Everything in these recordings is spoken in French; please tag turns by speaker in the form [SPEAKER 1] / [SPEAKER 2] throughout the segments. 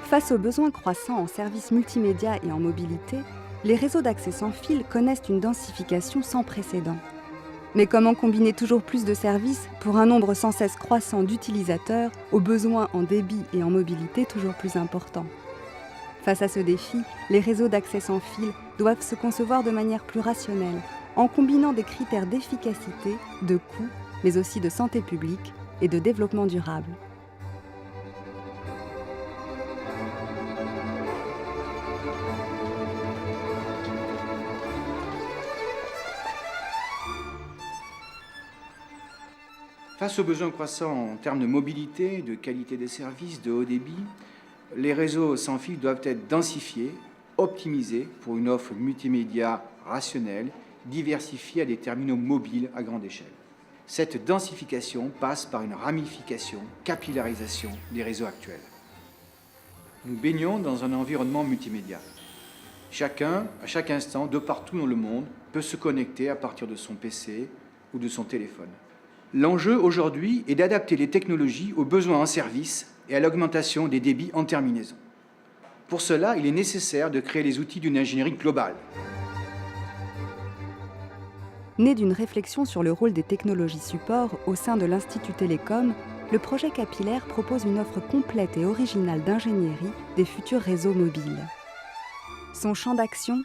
[SPEAKER 1] Face aux besoins croissants en services multimédia et en mobilité, les réseaux d'accès sans fil connaissent une densification sans précédent. Mais comment combiner toujours plus de services pour un nombre sans cesse croissant d'utilisateurs aux besoins en débit et en mobilité toujours plus importants? Face à ce défi, les réseaux d'accès sans fil doivent se concevoir de manière plus rationnelle, en combinant des critères d'efficacité, de coût, mais aussi de santé publique et de développement durable.
[SPEAKER 2] Face aux besoins croissants en termes de mobilité, de qualité des services, de haut débit, les réseaux sans fil doivent être densifiés, optimisés pour une offre multimédia rationnelle, diversifiée à des terminaux mobiles à grande échelle. Cette densification passe par une ramification, capillarisation des réseaux actuels. Nous baignons dans un environnement multimédia. Chacun, à chaque instant, de partout dans le monde, peut se connecter à partir de son PC ou de son téléphone. L'enjeu aujourd'hui est d'adapter les technologies aux besoins en service et à l'augmentation des débits en terminaison. Pour cela, il est nécessaire de créer les outils d'une ingénierie globale.
[SPEAKER 1] Né d'une réflexion sur le rôle des technologies supports au sein de l'Institut Télécom, le projet Capillaire propose une offre complète et originale d'ingénierie des futurs réseaux mobiles. Son champ d'action,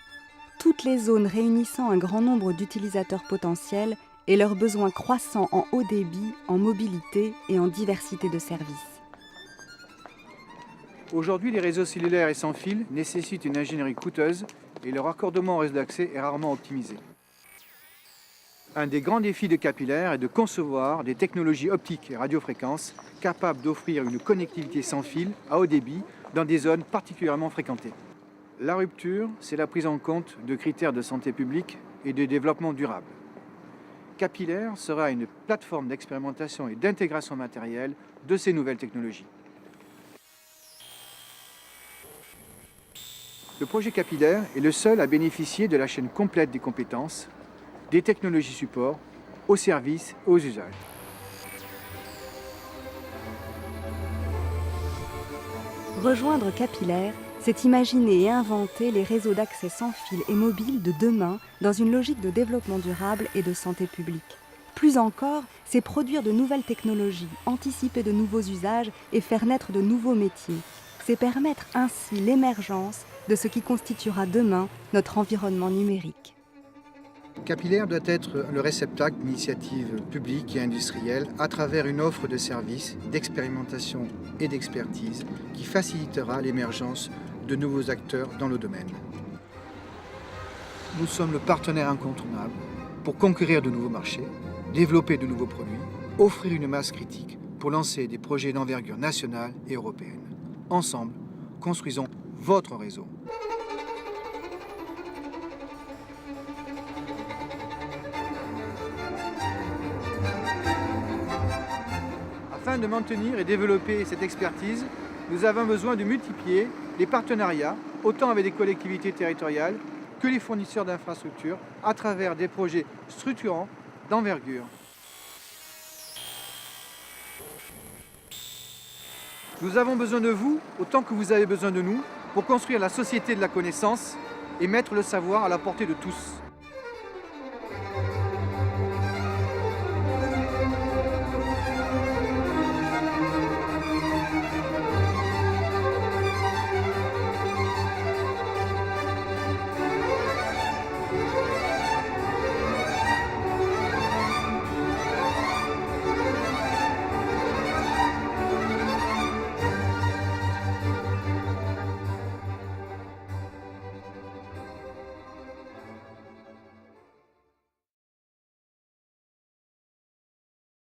[SPEAKER 1] toutes les zones réunissant un grand nombre d'utilisateurs potentiels et leurs besoins croissants en haut débit, en mobilité et en diversité de services.
[SPEAKER 2] Aujourd'hui, les réseaux cellulaires et sans fil nécessitent une ingénierie coûteuse et leur raccordement au réseau d'accès est rarement optimisé. Un des grands défis de Capillaire est de concevoir des technologies optiques et radiofréquences capables d'offrir une connectivité sans fil à haut débit dans des zones particulièrement fréquentées. La rupture, c'est la prise en compte de critères de santé publique et de développement durable. Capillaire sera une plateforme d'expérimentation et d'intégration matérielle de ces nouvelles technologies. Le projet Capillaire est le seul à bénéficier de la chaîne complète des compétences, des technologies support, aux services et aux usages.
[SPEAKER 1] Rejoindre Capillaire, c'est imaginer et inventer les réseaux d'accès sans fil et mobile de demain dans une logique de développement durable et de santé publique. Plus encore, c'est produire de nouvelles technologies, anticiper de nouveaux usages et faire naître de nouveaux métiers. C'est permettre ainsi l'émergence de ce qui constituera demain notre environnement numérique.
[SPEAKER 3] Capillaire doit être le réceptacle d'initiatives publiques et industrielles à travers une offre de services, d'expérimentation et d'expertise qui facilitera l'émergence de nouveaux acteurs dans le domaine. Nous sommes le partenaire incontournable pour conquérir de nouveaux marchés, développer de nouveaux produits, offrir une masse critique pour lancer des projets d'envergure nationale et européenne. Ensemble, construisons votre réseau.
[SPEAKER 2] Afin de maintenir et développer cette expertise, nous avons besoin de multiplier les partenariats, autant avec les collectivités territoriales que les fournisseurs d'infrastructures, à travers des projets structurants d'envergure. Nous avons besoin de vous, autant que vous avez besoin de nous, pour construire la société de la connaissance et mettre le savoir à la portée de tous.